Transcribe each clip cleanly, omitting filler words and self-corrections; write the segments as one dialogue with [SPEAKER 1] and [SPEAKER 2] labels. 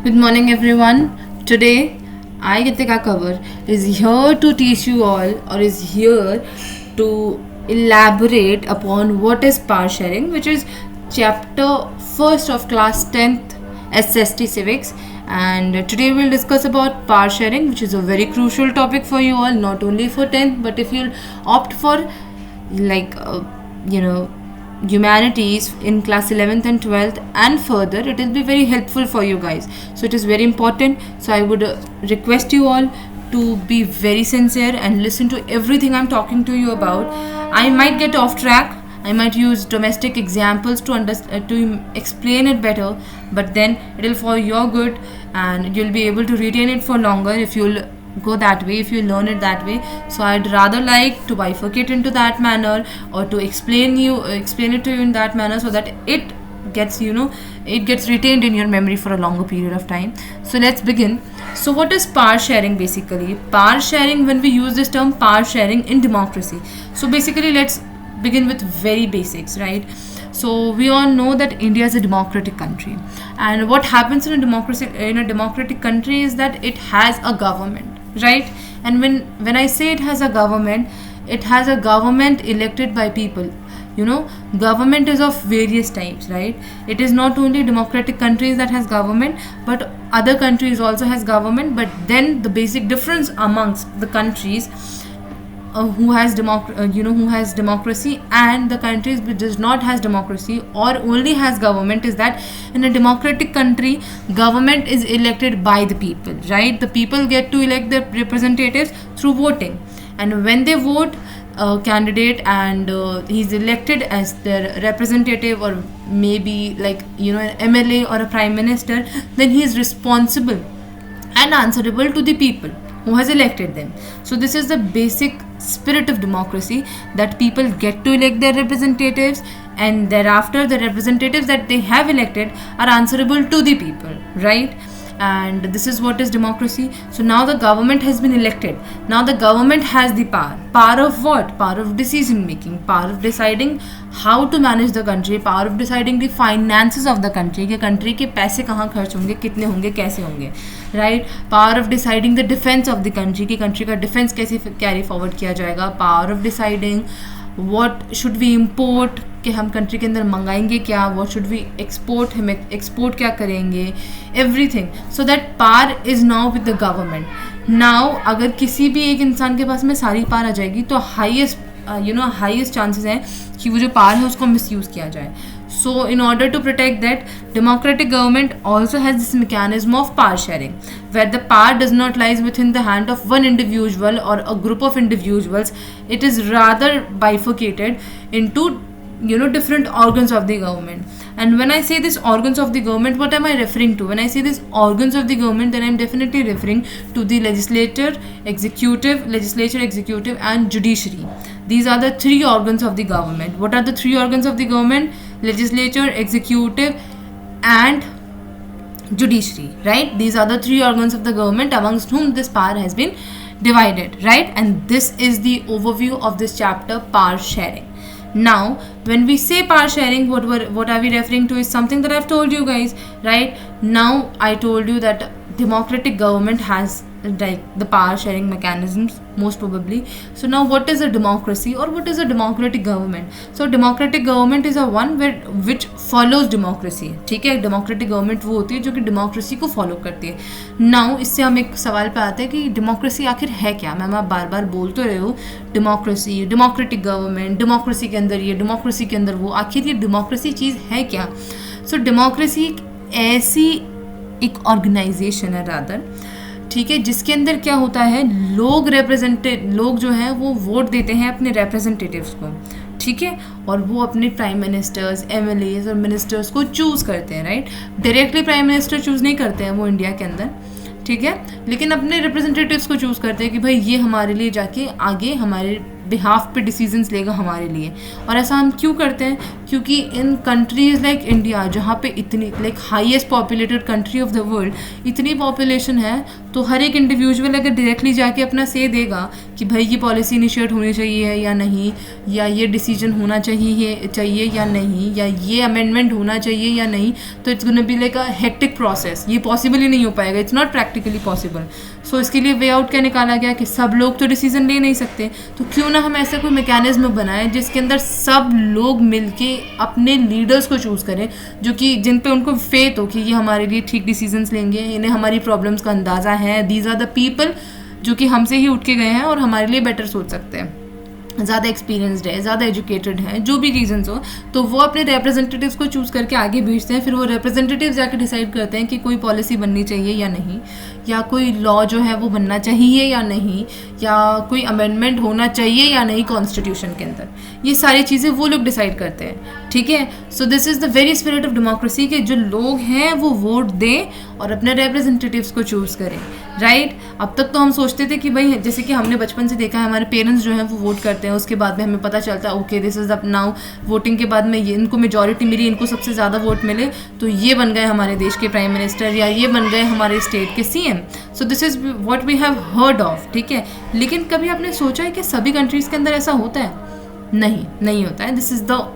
[SPEAKER 1] Good morning, everyone. Today, I Gitika Cover is here to teach you all, or is here to elaborate upon what is power sharing, which is chapter first of class 10th SST Civics. And today we'll discuss about power sharing, which is a very crucial topic for you all, not only for 10th, but if you'll opt for like humanities in class 11th and 12th and further, it will be very helpful for you guys. So it is very important, so I would request you all to be very sincere and listen to everything I'm talking to you about. I might get off track, I might use domestic examples to explain it better, but then it will for your good and you'll be able to retain it for longer if you'll go that way, if you learn it that way. So I'd rather like to bifurcate into that manner, or to explain it to you in that manner, so that it gets retained in your memory for a longer period of time. So let's begin. So what is power sharing? Basically, power sharing, when we use this term power sharing in democracy, so basically let's begin with very basics, right? So we all know that India is a democratic country, and what happens in a democratic country is that it has a government, right? And when I say it has a government, it has a government elected by people. Government is of various types, right? It is not only democratic countries that has government, but other countries also has government. But then the basic difference amongst the countries who has democracy and the countries which does not has democracy or only has government is that in a democratic country, government is elected by the people, right? The people get to elect their representatives through voting, and when they vote a candidate and he's elected as their representative, or maybe an MLA or a prime minister, then he is responsible and answerable to the people who has elected them. So this is the basic spirit of democracy, that people get to elect their representatives, and thereafter the representatives that they have elected are answerable to the people, right? And this is what is democracy. So now the government has been elected. Now the government has the power of what? Power of decision making, power of deciding how to manage the country, power of deciding the finances of the country, कि country के पैसे कहाँ खर्च होंगे, कितने होंगे, कैसे होंगे, right? Power of deciding the defense of the country, कि country का defense कैसे carry forward किया जाएगा, power of deciding what should we import, कि हम कंट्री के अंदर मंगाएंगे क्या, what should we export, हम एक्सपोर्ट क्या करेंगे, everything. So that power is now with the government. Now अगर किसी भी एक इंसान के पास में सारी पावर आ जाएगी, तो हाईएस्ट चांसेस हैं कि वो जो पावर है उसको मिसयूज़ किया जाए. So in order to protect that, democratic government also has this mechanism of power sharing, where the power does not lies within the hand of one individual or a group of individuals. It is rather bifurcated into different organs of the government. And when I say these organs of the government, what am I referring to? When I say these organs of the government, then I'm definitely referring to the legislature, executive, and judiciary. These are the three organs of the government. What are the three organs of the government? Legislature, executive, and judiciary, right? These are the three organs of the government amongst whom this power has been divided, right? And this is the overview of this chapter, power sharing. Now when we say power sharing, what are we referring to is something that I've told you guys, right? Now I told you that democratic government has the power sharing mechanisms, most probably. So now what is a democracy, or what is a democratic government? So democratic government is a one which follows democracy, ठीक है? democratic government वो होती है जो कि democracy को follow करती है. Now इससे हम एक सवाल पे आते हैं कि democracy आखिर है क्या? मैम आप बार बार बोल तो रहे हो democracy, democratic government, democracy के अंदर ये, democracy के अंदर वो, आखिर ये democracy चीज़ है क्या? So democracy ऐसी एक ऑर्गेनाइजेशन है रादर, ठीक है, जिसके अंदर क्या होता है, लोग जो हैं वो वोट देते हैं अपने रिप्रेजेंटेटिव्स को, ठीक है, और वो अपने प्राइम मिनिस्टर्स, एमएलएज और मिनिस्टर्स को चूज़ करते हैं, right? Directly prime minister choose नहीं करते हैं वो इंडिया के अंदर, ठीक है, लेकिन अपने रिप्रेजेंटेटिव्स को चूज़ करते हैं कि भाई ये हमारे लिए जाके आगे हमारे बिहाफ पे डिसीजंस लेगा हमारे लिए। और ऐसा हम क्यों करते हैं? क्योंकि इन कंट्रीज़ लाइक इंडिया, जहाँ पे इतनी like highest populated country of the world, इतनी पॉपुलेशन है, तो हर एक इंडिविजुअल अगर डायरेक्टली जाके अपना से देगा कि भाई ये पॉलिसी इनिशिएट होनी चाहिए या नहीं, या ये डिसीजन होना चाहिए या नहीं, या ये अमेंडमेंट होना चाहिए या नहीं, तो it's gonna be like a hectic process. ये पॉसिबल ही नहीं हो पाएगा, इट्स नॉट प्रैक्टिकली पॉसिबल। सो इसके लिए वे आउट क्या निकाला गया कि सब लोग तो डिसीजन ले नहीं सकते, तो क्यों ना हम ऐसा कोई मैकेनिज्म बनाएं जिसके अंदर सब लोग मिलके अपने लीडर्स को चूज़ करें, जो कि जिन पे उनको फेथ हो कि ये हमारे लिए ठीक डिसीजंस लेंगे, इन्हें हमारी प्रॉब्लम्स का अंदाज़ा है, दीज आर द पीपल जो कि हमसे ही उठ के गए हैं और हमारे लिए बेटर सोच सकते हैं, ज़्यादा एक्सपीरियंसड है, ज़्यादा एजुकेटेड है, जो भी रीजंस हो, तो वो अपने रिप्रेजेंटेटिव्स को चूज़ करके आगे भेजते हैं। फिर वो रिप्रेजेंटेटिव जाके डिसाइड करते हैं कि कोई पॉलिसी बननी चाहिए या नहीं, या कोई लॉ जो है वो बनना चाहिए या नहीं, या कोई अमेंडमेंट होना चाहिए या नहीं कॉन्स्टिट्यूशन के अंदर। ये सारी चीज़ें वो लोग डिसाइड करते हैं, ठीक है। सो this is the very spirit of democracy कि जो लोग हैं वो वोट दें और अपने रिप्रेजेंटेटिव्स को चूज़ करें, राइट। अब तक तो हम सोचते थे कि भाई, जैसे कि हमने बचपन से देखा है, हमारे पेरेंट्स जो हैं वो वोट करते हैं, उसके बाद में हमें पता चलता है okay this is up now, voting के बाद में ये इनको मेजॉरिटी मिली, इनको सबसे ज़्यादा वोट मिले, तो ये बन गए हमारे देश के प्राइम मिनिस्टर, या ये बन गए हमारे स्टेट के CM. So this is what we have heard of, ठीक है। लेकिन कभी आपने सोचा है कि सभी कंट्रीज़ के अंदर ऐसा होता है? नहीं होता है। This is the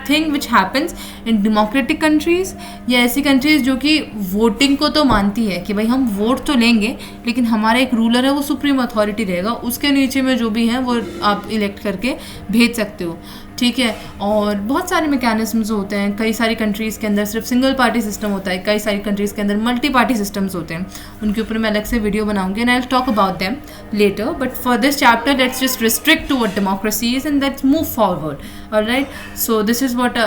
[SPEAKER 1] thing which happens in democratic countries, या ऐसी कंट्रीज़ जो कि वोटिंग को तो मानती है कि भाई हम वोट तो लेंगे, लेकिन हमारा एक रूलर है, वो सुप्रीम अथॉरिटी रहेगा, उसके नीचे में जो भी है वो आप इलेक्ट करके भेज सकते हो, ठीक है। और बहुत सारे मैकेनिज्म्स होते हैं, कई सारी कंट्रीज़ के अंदर सिर्फ सिंगल पार्टी सिस्टम होता है, कई सारी कंट्रीज़ के अंदर मल्टी पार्टी सिस्टम्स होते हैं, उनके ऊपर मैं अलग से वीडियो बनाऊंगी and I will talk about them later, but for this chapter let's just restrict to what democracy is and let's move forward, alright. So this is what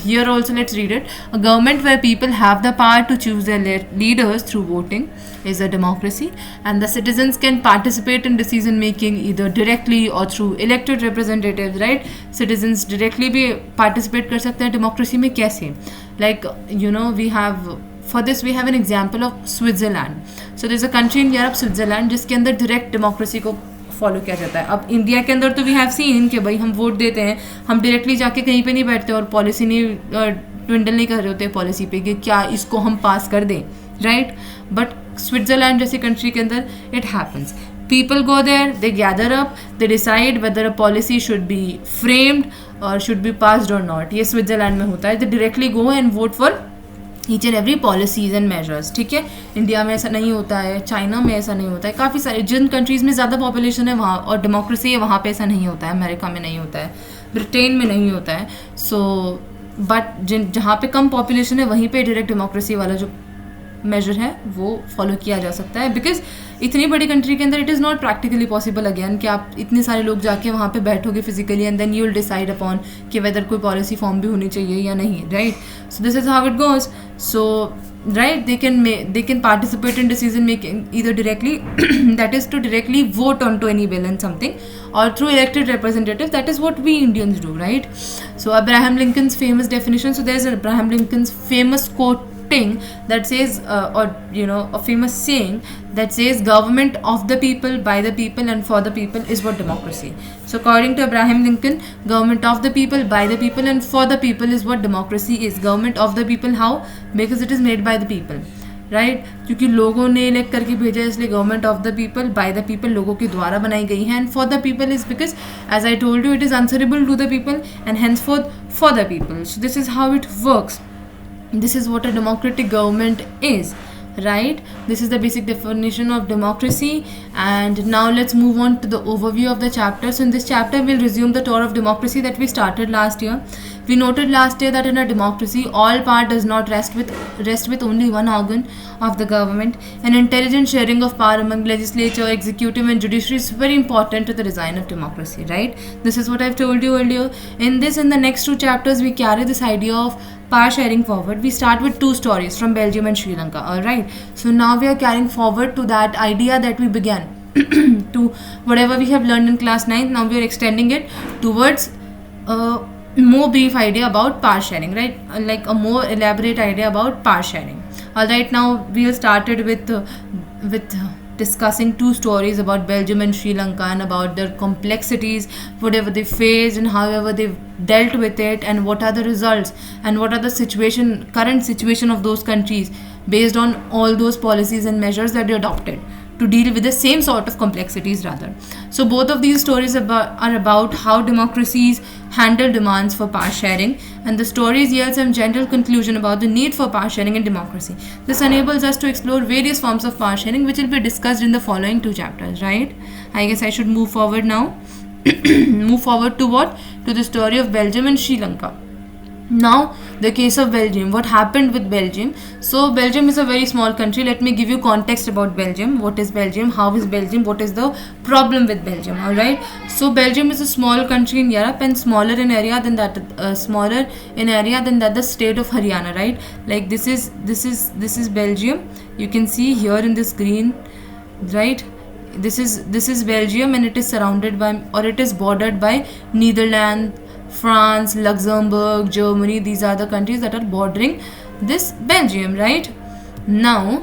[SPEAKER 1] here also let's read it. A government where people have the power to choose their leaders through voting is a democracy, and the citizens can participate in decision making either directly or through elected representatives, right? Citizens directly भी participate कर सकते हैं democracy में। कैसे? Like you know we have, for this we have an example of Switzerland. So there's a country in Europe, Switzerland, जिसके अंदर direct democracy को follow किया जाता है। अब इंडिया के अंदर तो वी हैव सीन कि भाई हम वोट देते हैं, हम डायरेक्टली जाके कहीं पे नहीं बैठते और पॉलिसी नहीं ट्विंडल नहीं कर रहे होते पॉलिसी पे कि क्या इसको हम पास कर दें, राइट। बट स्विट्ज़रलैंड जैसी कंट्री के अंदर it happens, people go there, they gather up, they decide whether a policy should be framed और शुड बी पास्ड और नॉट। ये स्विट्ज़रलैंड में होता है, they directly go and vote for each and every policies and measures, ठीक है। India में ऐसा नहीं होता है, चाइना में ऐसा नहीं होता है, काफ़ी सारे जिन कंट्रीज़ में ज़्यादा पॉपुलेशन है वहाँ और डेमोक्रेसी है वहाँ पे ऐसा नहीं होता है, अमेरिका में नहीं होता है, ब्रिटेन में नहीं होता है। सो बट जहाँ पे कम पॉपुलेशन है वहीं पे डायरेक्ट डेमोक्रेसी वाला जो मेजर है वो फॉलो किया जा सकता है, बिकॉज इतनी बड़ी कंट्री के अंदर it is not practically possible again कि आप इतने सारे लोग जाके वहाँ पे बैठोगे physically and then you will decide upon कि वेदर कोई पॉलिसी फॉर्म भी होनी चाहिए या नहीं, right. So this is how it goes. So right, they can participate in decision making either directly that is to directly vote onto any bill and something, or through elected representatives, that is what we Indians do, right. So Abraham Lincoln's famous definition, so there's Abraham Lincoln's famous quoting that says or you know a famous saying that says government of the people, by the people and for the people is what democracy. So according to Abraham Lincoln, government of the people, by the people and for the people is what democracy is. Government of the people, how? Because it is made by the people, right क्योंकि लोगों ने elect करके भेजा है, इसलिए government of the people, by the people, लोगों के द्वारा बनाई गई है। And for the people is because as I told you it is answerable to the people and henceforth for the people. So this is how it works. This is what a democratic government is, right? This is the basic definition of democracy. And now let's move on to the overview of the chapter. So in this chapter we'll resume the tour of democracy that we started last year. We noted last year that in a democracy all power does not rest with only one organ of the government. An intelligent sharing of power among legislature, executive and judiciary is very important to the design of democracy, right? This is what I've told you earlier. In the next two chapters we carry this idea of power sharing forward. We start with two stories from Belgium and Sri Lanka, alright? So now we are carrying forward to that idea that we began to whatever we have learned in class 9. Now we are extending it towards more brief idea about power sharing, right? Like a more elaborate idea about power sharing. Alright, now we have started with discussing two stories about Belgium and Sri Lanka and about their complexities, whatever they faced and however they've dealt with it, and what are the results and what are the current situation of those countries based on all those policies and measures that they adopted to deal with the same sort of complexities rather. So both of these stories are about how democracies handle demands for power sharing, and the stories yield some general conclusion about the need for power sharing in democracy. This enables us to explore various forms of power sharing, which will be discussed in the following two chapters, right? I guess I should move forward now. Move forward to what? To the story of Belgium and Sri Lanka. Now, the case of Belgium. What happened with Belgium? So, Belgium is a very small country. Let me give you context about Belgium. What is Belgium? How is Belgium? What is the problem with Belgium? Alright. So, Belgium is a small country in Europe and smaller in area than that. The state of Haryana. Right. Like this is Belgium. You can see here in this green. Right. This is Belgium, and it is surrounded by, or it is bordered by, Netherlands, France, Luxembourg, Germany. These are the countries that are bordering this Belgium, right? Now,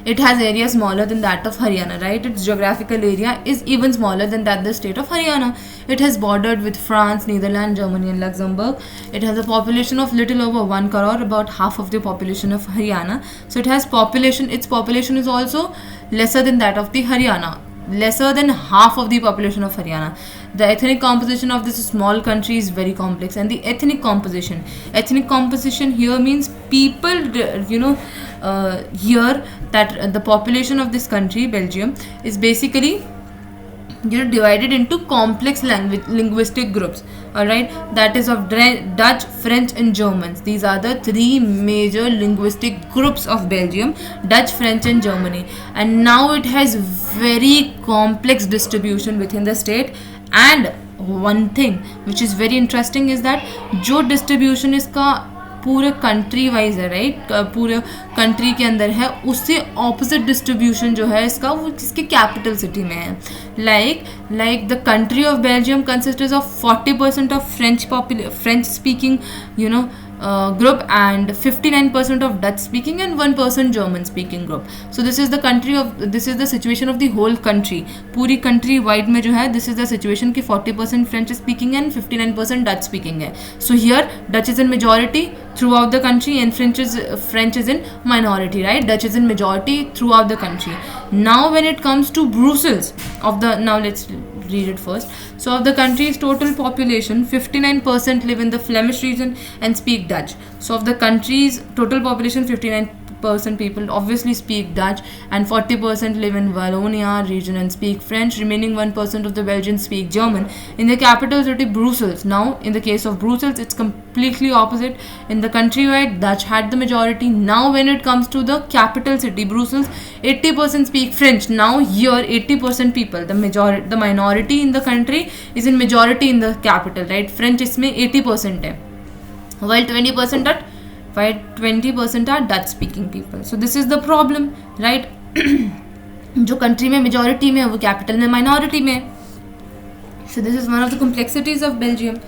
[SPEAKER 1] it has area smaller than that of Haryana, right? Its geographical area is even smaller than that of the state of Haryana. It has bordered with France, Netherlands, Germany and Luxembourg. It has a population of little over 1 crore, about half of the population of Haryana. So it has population, its population is also lesser than that of the Haryana, lesser than half of the population of Haryana. The ethnic composition of this small country is very complex, and the ethnic composition here means people, here that the population of this country, Belgium, is basically divided into complex linguistic groups. Alright, that is of Dutch, French and Germans. These are the three major linguistic groups of Belgium: Dutch, French and Germany. And now it has very complex distribution within the state. And one thing which is very interesting is that जो distribution इसका पूरे country wise है, right, पूरे country के अंदर है, उससे opposite distribution जो है इसका वो किसके कैपिटल सिटी में है. Like the country of Belgium consisted of 40% of French speaking group and 59% of Dutch speaking and 1% German speaking group. So this is the situation of the whole country. पूरी country wide में जो है this is the situation कि 40% French speaking and 59% Dutch speaking है. So here Dutch is in majority throughout the country and French is in minority, right? Dutch is in majority throughout the country. Now when it comes to Brussels now let's read it first. So of the country's total population, 59% live in the Flemish region and speak Dutch. So of the country's total population, 59% people obviously speak Dutch, and 40% live in Wallonia region and speak French. Remaining 1% of the Belgians speak German. In the capital city, Brussels. Now, in the case of Brussels, it's completely opposite. In the countrywide, Dutch had the majority. Now, when it comes to the capital city, Brussels, 80% speak French. Now, here, 80% people, the minority in the country is in majority in the capital, right? French इसमें 80% है, while 20% are Dutch speaking people. So this is the problem, right? जो country में majority में है वो capital में minority में है. So this is one of the complexities of Belgium.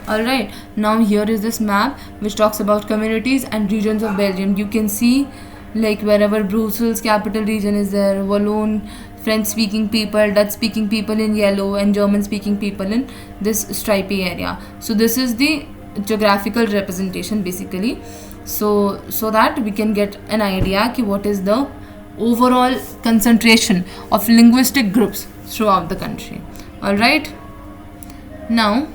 [SPEAKER 1] Alright, now here is this map which talks about communities and regions of Belgium. You can see like wherever Brussels capital region is there, Walloon, French speaking people, Dutch speaking people in yellow and German speaking people in this stripy area. So this is the geographical representation basically, so that we can get an idea ki what is the overall concentration of linguistic groups throughout the country. Alright, now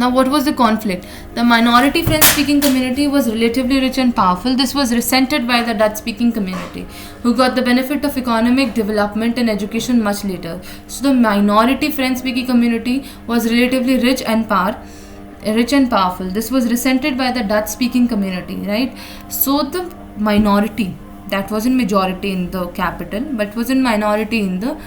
[SPEAKER 1] what was the conflict? The minority French speaking community was relatively rich and powerful. This was resented by the Dutch speaking community, who got the benefit of economic development and education much later. So the minority French speaking community was relatively rich and powerful. This was resented by the Dutch speaking community, right? So the minority that was in majority in the capital but was in minority in the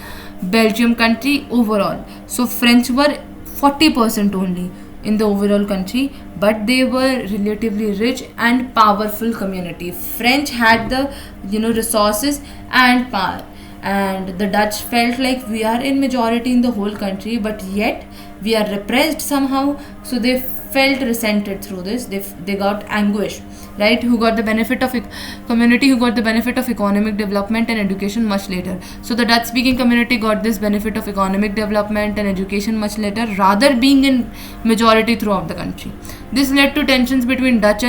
[SPEAKER 1] Belgium country overall. So French were 40% only in the overall country, but they were relatively rich and powerful community. French had the resources and power, and the Dutch felt like we are in majority in the whole country but yet we are repressed somehow, so they felt resented through this. They got anguish, right? Who got the benefit of community who got the benefit of economic development and education much later. So the Dutch speaking community got this benefit of economic development and education much later, rather being in majority throughout the country. This led to tensions between Dutch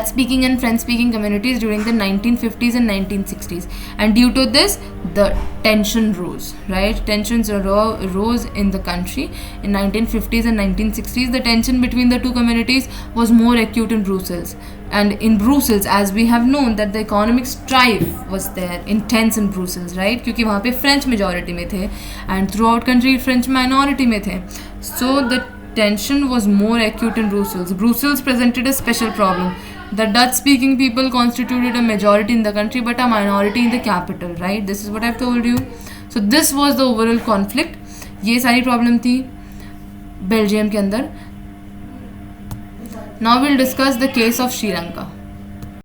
[SPEAKER 1] speaking and French speaking communities during the 1950s and 1960s, and due to this the tension rose, right? Tensions rose in the country in 1950s and 1960s. The tension between the two communities was more acute in Brussels, and in Brussels, as we have known, that the economic strife was there, intense in Brussels, right? क्योंकि वहाँ पे French majority में थे and throughout country French minority में थे. So the tension was more acute in Brussels. Brussels presented a special problem. The Dutch-speaking people constituted a majority in the country but a minority in the capital, right? This is what I've told you. So this was the overall conflict. ये सारी problem थी Belgium के अंदर. Now we'll discuss the case of Sri Lanka.